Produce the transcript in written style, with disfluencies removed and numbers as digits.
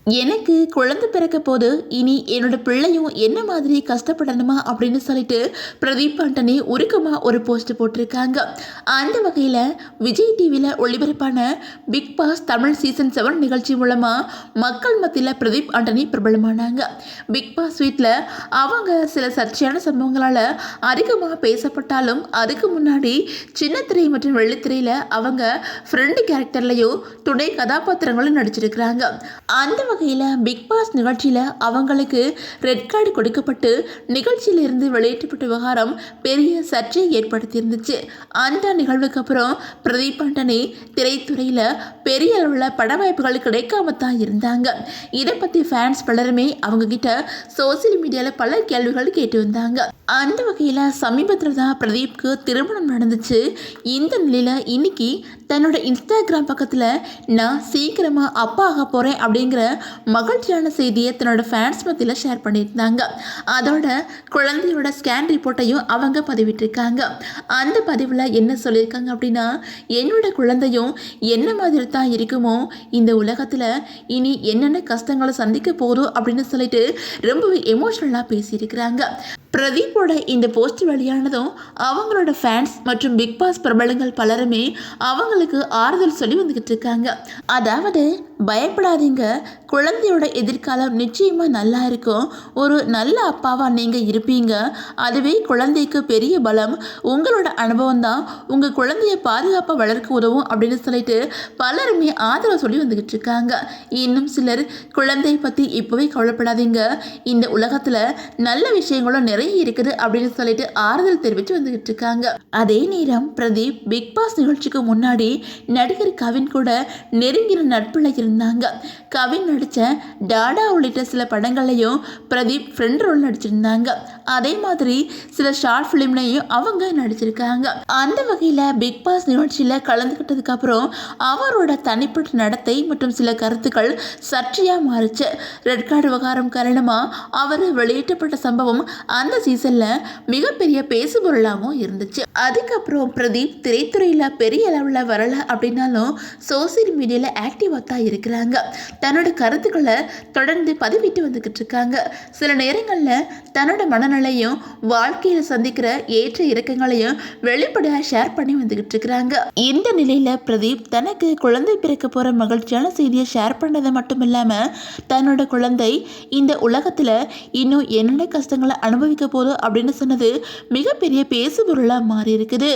எனக்கு குழந்தை பிறக்க போது இனி என்னோட பிள்ளையும் என்ன மாதிரி கஷ்டப்படணுமா அப்படின்னு சொல்லிட்டு பிரதீப் ஆண்டனி உருக்கமாக ஒரு போஸ்ட் போட்டிருக்காங்க. அந்த வகையில் விஜய் டிவியில் ஒளிபரப்பான பிக் பாஸ் தமிழ் சீசன் 7 நிகழ்ச்சி மூலமாக மக்கள் மத்தியில் பிரதீப் ஆண்டனி பிரபலமானாங்க. பிக் பாஸ் வீட்டில் அவங்க சில சர்ச்சையான சம்பவங்களால் அதிகமாக பேசப்பட்டாலும் அதுக்கு முன்னாடி சின்னத்திரை மற்றும் வெள்ளித்திரையில் அவங்க ஃப்ரெண்டு கேரக்டர்லையும் துணை கதாபாத்திரங்களும் நடிச்சிருக்கிறாங்க. அந்த வகையில் பிக் பாஸ் நிகழ்ச்சியில் அவங்களுக்கு ரெட் கார்டு கொடுக்கப்பட்டு நிகழ்ச்சியிலிருந்து வெளியேற்றப்பட்ட விவகாரம் பெரிய சர்ச்சையை ஏற்படுத்தியிருந்துச்சு. அந்த நிகழ்வுக்கு அப்புறம் பிரதீப் ஆண்டனி திரைத்துறையில் பெரிய அளவில் பட வாய்ப்புகள் கிடைக்காம தான் இருந்தாங்க. இதை பற்றி ஃபேன்ஸ் பலருமே அவங்க கிட்ட சோசியல் மீடியாவில் பல கேள்விகள் கேட்டு வந்தாங்க. அந்த வகையில் சமீபத்தில் தான் பிரதீப்க்கு திருமணம் நடந்துச்சு. இந்த நிலையில் இன்னைக்கு தன்னோட இன்ஸ்டாகிராம் பக்கத்தில் நான் சீக்கிரமாக அப்பா ஆக போகிறேன் அப்படிங்கிற மகிழ்ச்சியான செய்தியை தன்னோட ஃபேன்ஸ் மத்தியில் ஷேர் பண்ணியிருந்தாங்க. அதோட குழந்தையோட ஸ்கேன் ரிப்போர்ட்டையும் அவங்க பதிவிட்டிருக்காங்க. அந்த பதிவில் என்ன சொல்லியிருக்காங்க அப்படின்னா, என்னோட குழந்தையும் என்ன மாதிரி தான் இருக்குமோ, இந்த உலகத்தில் இனி என்னென்ன கஷ்டங்களை சந்திக்க போதும் அப்படின்னு சொல்லிட்டு ரொம்பவே எமோஷ்னலாக பேசியிருக்கிறாங்க. பிரதீப்போட இந்த போஸ்ட் வெளியானதும் அவங்களோட ஃபேன்ஸ் மற்றும் பிக் பாஸ் பிரபலங்கள் பலருமே அவங்களுக்கு ஆறுதல் சொல்லி வந்துக்கிட்டு இருக்காங்க. அதாவது பயப்படாதீங்க, குழந்தையோட எதிர்காலம் நிச்சயமாக நல்லா இருக்கும், ஒரு நல்ல அப்பாவாக நீங்கள் இருப்பீங்க, அதுவே குழந்தைக்கு பெரிய பலம், உங்களோட அனுபவம் தான் உங்கள் குழந்தைய பாதுகாப்பாக வளர்க்க உதவும் அப்படின்னு சொல்லிட்டு பலருமே ஆதரவு சொல்லி வந்துக்கிட்டு இருக்காங்க. இன்னும் சிலர் குழந்தையை பற்றி இப்போவே கவலைப்படாதீங்க, இந்த உலகத்தில் நல்ல விஷயங்களும் நிறைய இருக்குது அப்படின்னு சொல்லிட்டு ஆறுதல் தெரிவித்து வந்துக்கிட்டு இருக்காங்க. அதே நேரம் பிரதீப் பிக் பாஸ் நிகழ்ச்சிக்கு முன்னாடி நடிகர் கவின் கூட நெருங்கின நட்புல இருந்தாங்க. கவின் நடித்த டாடா உள்ளிட்ட சில படங்களையும் பிரதீப் ஃப்ரெண்ட் ரோல் நடிச்சிருந்தாங்க. அதே மாதிரி சில ஷார்ட் ஃபிலிம்லையும் அவங்க நடிச்சிருக்காங்க. அந்த வகையில் பிக் பாஸ் நிகழ்ச்சியில் கலந்துக்கிட்டதுக்கு அப்புறம் அவரோட தனிப்பட்ட நடத்தை மற்றும் சில கருத்துக்கள் சர்ச்சையாக மாறிச்சு. ரெட் கார்டு விவகாரம் காரணமாக அவர் வெளியேற்றப்பட்ட சம்பவம் அந்த சீசனில் மிகப்பெரிய பேசுபொருளாகவும் இருந்துச்சு. அதுக்கப்புறம் பிரதீப் திரைத்துறையில் பெரிய அளவில் வரலை அப்படின்னாலும் சோசியல் மீடியாவில் ஆக்டிவாக தான் இருக்கிறாங்க. தன்னோட கருத்துக்களை தொடர்ந்து பதிவிட்டு வந்துக்கிட்டு இருக்காங்க. சில நேரங்களில் தன்னோட மனநிலையும் வாழ்க்கையில் சந்திக்கிற ஏற்ற இறக்கங்களையும் வெளிப்படையாக ஷேர் பண்ணி வந்துக்கிட்டு இருக்கிறாங்க. இந்த நிலையில் பிரதீப் தனக்கு குழந்தை பிறக்க போகிற மகிழ்ச்சியான செய்தியை ஷேர் பண்ணது மட்டும் இல்லாமல் தன்னோட குழந்தை இந்த உலகத்தில் இன்னும் என்னென்ன கஷ்டங்களை அனுபவிக்க போதும் அப்படின்னு சொன்னது மிகப்பெரிய பேசுபொருளாக மாறி இருக்குது.